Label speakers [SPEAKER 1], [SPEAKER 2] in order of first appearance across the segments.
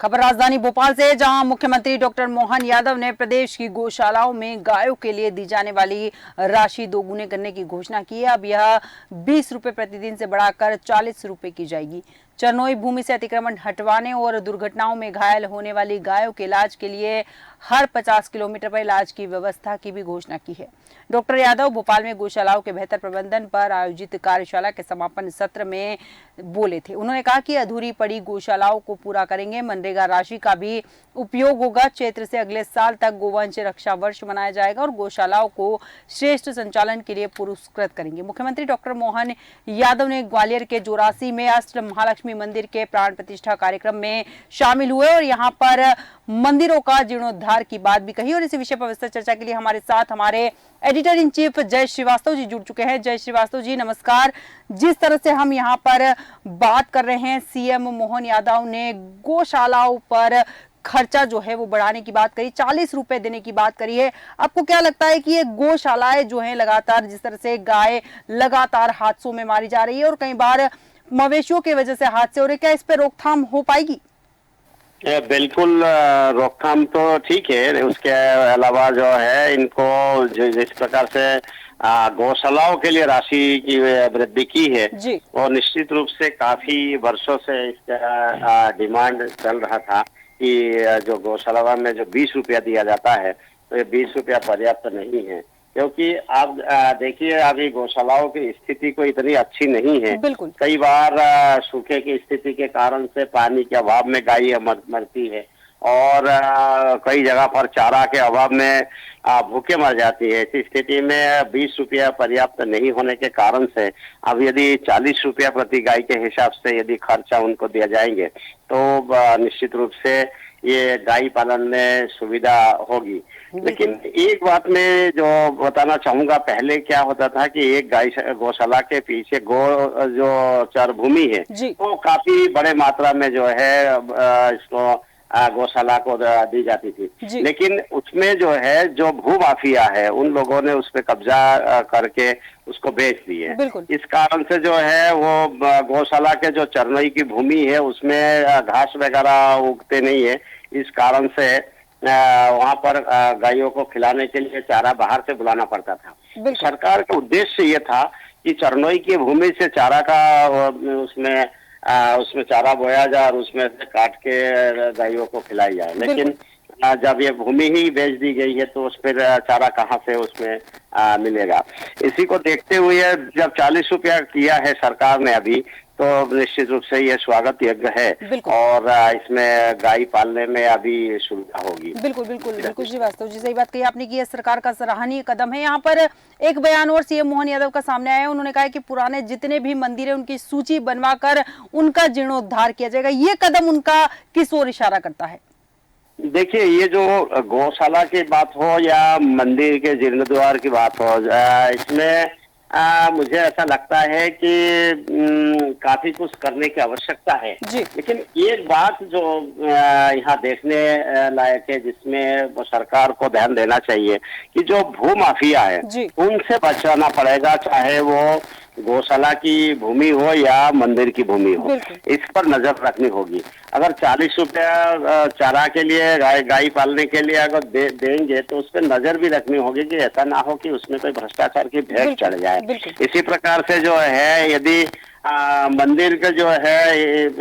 [SPEAKER 1] खबर राजधानी भोपाल से, जहां मुख्यमंत्री डॉक्टर मोहन यादव ने प्रदेश की गौशालाओं में गायों के लिए दी जाने वाली राशि दोगुने करने की घोषणा की है। अब यह 20 रुपए प्रतिदिन से बढ़ाकर 40 रुपए की जाएगी। चरनोई भूमि से अतिक्रमण हटवाने और दुर्घटनाओं में घायल होने वाली गायों के इलाज के लिए हर 50 किलोमीटर पर इलाज की व्यवस्था की भी घोषणा की है। डॉक्टर यादव भोपाल में गौशालाओं के बेहतर प्रबंधन पर आयोजित कार्यशाला के समापन सत्र में बोले थे। उन्होंने कहा कि अधूरी पड़ी गौशालाओं को पूरा करेंगे। मनरेगा राशि का भी उपयोग होगा। क्षेत्र से अगले साल तक गोवंश रक्षा वर्ष मनाया जाएगा और गौशालाओं को श्रेष्ठ संचालन के लिए पुरस्कृत करेंगे। मुख्यमंत्री डॉक्टर मोहन यादव ने ग्वालियर के जोरासी में अष्ट महालक्ष्मी मंदिर के प्राण प्रतिष्ठा कार्यक्रम में शामिल हुए और यहाँ पर मंदिरों का जीर्णोद्धार की बात भी कही। और इसी विषय पर विस्तृत चर्चा के लिए हमारे साथ हमारे एडिटर इन चीफ जय श्रीवास्तव जी जुड़ चुके हैं। जय श्रीवास्तव जी नमस्कार। जिस तरह से हम यहाँ पर बात कर रहे हैं, सीएम मोहन यादव ने गौशालाओं पर खर्चा जो है वो बढ़ाने की बात करी, 40 रुपए देने की बात करी है। आपको क्या लगता है कि ये गौशालाएं जो है लगातार, जिस तरह से गाय लगातार हादसों में मारी जा रही है और कई बार मवेशियों की वजह से हादसे हो रहे, क्या इस पर रोकथाम हो पाएगी?
[SPEAKER 2] बिल्कुल, रोकथाम तो ठीक है। उसके अलावा जो है इनको जिस प्रकार से गौशालाओं के लिए राशि की वृद्धि की है और निश्चित रूप से काफी वर्षों से इसका डिमांड चल रहा था कि जो गौशाला में जो 20 रुपया दिया जाता है, तो ये 20 रुपया पर्याप्त नहीं है, क्योंकि आप देखिए अभी गौशालाओं की स्थिति कोई इतनी अच्छी नहीं है। कई बार सूखे की स्थिति के कारण से पानी के अभाव में गाय मरती है और कई जगह पर चारा के अभाव में भूखे मर जाती है। इस स्थिति में 20 रुपया पर्याप्त नहीं होने के कारण से अब यदि 40 रुपया प्रति गाय के हिसाब से यदि खर्चा उनको दिया जाएंगे तो निश्चित रूप से ये गाय पालन में सुविधा होगी। लेकिन एक बात मैं जो बताना चाहूंगा, पहले क्या होता था कि एक गाय गौशाला के पीछे जो चर भूमि है वो काफी बड़े मात्रा में जो है इसको गौशाला को दी जाती थी, लेकिन उसमें जो है जो भू माफिया है उन लोगों ने उस पर कब्जा करके उसको बेच दिए। इस कारण से जो है वो गौशाला के जो चरनोई की भूमि है उसमें घास वगैरह उगते नहीं है। इस कारण से वहां पर गायों को खिलाने के लिए चारा बाहर से बुलाना पड़ता था। सरकार का उद्देश्य ये था कि चरनोई की भूमि से चारा का उसमें चारा बोया जाए और उसमें से काट के गायों को खिलाई जाए। लेकिन जब ये भूमि ही बेच दी गई है तो उस पर चारा कहाँ से उसमें मिलेगा। इसी को देखते हुए जब 40 रुपया किया है सरकार ने अभी, तो निश्चित रूप से ये स्वागत योग्य है और इसमें गाय पालने में अभी सुविधा होगी।
[SPEAKER 1] बिल्कुल श्रीवास्तव जी, सही बात कही आपने कि यह सरकार का सराहनीय कदम है। यहाँ पर एक बयान और सीएम मोहन यादव का सामने आया है। उन्होंने कहा कि पुराने जितने भी मंदिर है उनकी सूची बनवाकर उनका जीर्णोद्धार किया जाएगा। ये कदम उनका किस ओर इशारा करता है?
[SPEAKER 2] देखिए, ये जो गौशाला की बात हो या मंदिर के जीर्णोद्धार की बात हो, इसमें मुझे ऐसा लगता है कि काफी कुछ करने की आवश्यकता है। लेकिन एक बात जो यहाँ देखने लायक है, जिसमें सरकार को ध्यान देना चाहिए कि जो भू माफिया है उनसे बचाना पड़ेगा, चाहे वो गौशाला की भूमि हो या मंदिर की भूमि हो। इस पर नजर रखनी होगी। अगर 40 रुपया चारा के लिए गाय पालने के लिए अगर देंगे तो उस पर नजर भी रखनी होगी कि ऐसा ना हो कि उसमें कोई भ्रष्टाचार की भेंट चढ़ जाए। इसी प्रकार से जो है यदि मंदिर का जो है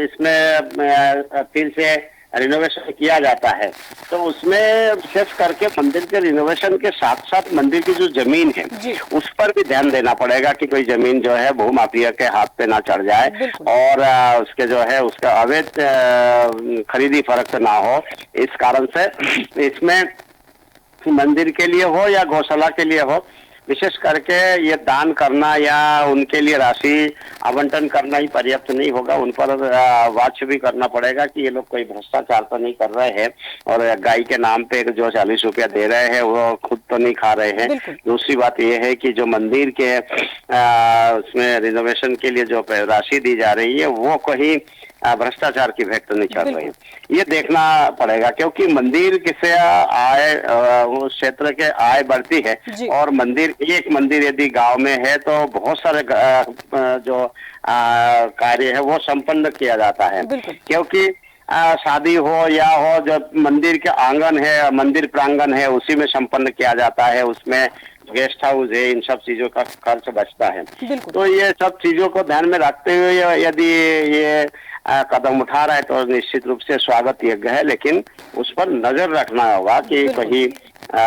[SPEAKER 2] इसमें फिर से रिनोवेशन किया जाता है तो उसमें सिर्फ करके मंदिर के रिनोवेशन के साथ साथ मंदिर की जो जमीन है उस पर भी ध्यान देना पड़ेगा कि कोई जमीन जो है भू माफिया के हाथ पे ना चढ़ जाए और उसके जो है उसका अवैध खरीदी फरोख्त ना हो। इस कारण से इसमें मंदिर के लिए हो या गौशाला के लिए हो, विशेष करके ये दान करना या उनके लिए राशि आवंटन करना ही पर्याप्त नहीं होगा। उन पर वाच भी करना पड़ेगा कि ये लोग कोई भ्रष्टाचार तो नहीं कर रहे हैं और गाय के नाम पे जो 40 रुपया दे रहे हैं वो खुद तो नहीं खा रहे हैं। दूसरी बात ये है कि जो मंदिर के उसमें रिनोवेशन के लिए जो राशि दी जा रही है वो कहीं भ्रष्टाचार की भेंट तो नहीं चल रही है। ये देखना पड़ेगा, क्योंकि मंदिर किसे आय उस क्षेत्र के आय बढ़ती है और एक मंदिर यदि गांव में है तो बहुत सारे जो कार्य है वो संपन्न किया जाता है, क्योंकि शादी हो या हो, जो मंदिर के आंगन है, मंदिर प्रांगण है, उसी में संपन्न किया जाता है। उसमें गेस्ट हाउस है, इन सब चीजों का खर्च बचता है।
[SPEAKER 1] बिल्कुल
[SPEAKER 2] तो ये सब चीजों को ध्यान में रखते हुए यदि ये कदम उठा रहा है तो निश्चित रूप से स्वागत योग्य है, लेकिन उस पर नजर रखना होगा कि
[SPEAKER 1] बिल्कुल
[SPEAKER 2] कहीं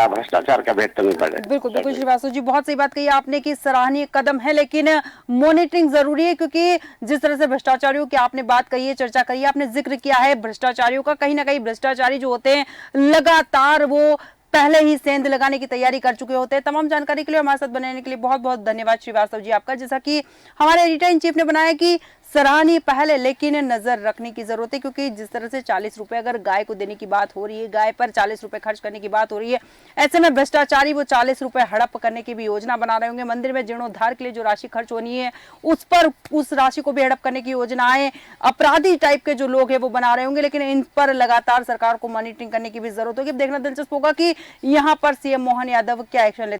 [SPEAKER 2] भ्रष्टाचार का भेद तो नहीं पड़े।
[SPEAKER 1] बिल्कुल बिल्कुल श्रीवास्तव जी, बहुत सही बात कही आपने कि सराहनीय कदम है, लेकिन मॉनिटरिंग जरूरी है, क्योंकि जिस तरह से भ्रष्टाचारियों की आपने बात कही है, चर्चा करी है, आपने जिक्र किया है भ्रष्टाचारियों का, कहीं ना कहीं भ्रष्टाचारी जो होते हैं लगातार वो पहले ही सेंध लगाने की तैयारी कर चुके होते हैं। तमाम जानकारी के लिए हमारे साथ बने रहने के लिए बहुत बहुत धन्यवाद श्रीवास्तव जी आपका। जैसा कि हमारे एडिटर इन चीफ ने बनाया कि सराहनीय पहले, लेकिन नजर रखने की जरूरत है, क्योंकि जिस तरह से 40 रुपए अगर गाय को देने की बात हो रही है, गाय पर 40 रुपए खर्च करने की बात हो रही है, ऐसे में भ्रष्टाचारी वो 40 रुपए हड़प करने की भी योजना बना रहे होंगे। मंदिर में जीर्णोद्धार के लिए जो राशि खर्च होनी है उस पर, उस राशि को भी हड़प करने की योजनाएं अपराधी टाइप के जो लोग हैं वो बना रहे होंगे, लेकिन इन पर लगातार सरकार को मॉनिटरिंग करने की भी जरूरत होगी। अब देखना दिलचस्प होगा कि यहाँ पर सीएम मोहन यादव क्या एक्शन लेते हैं।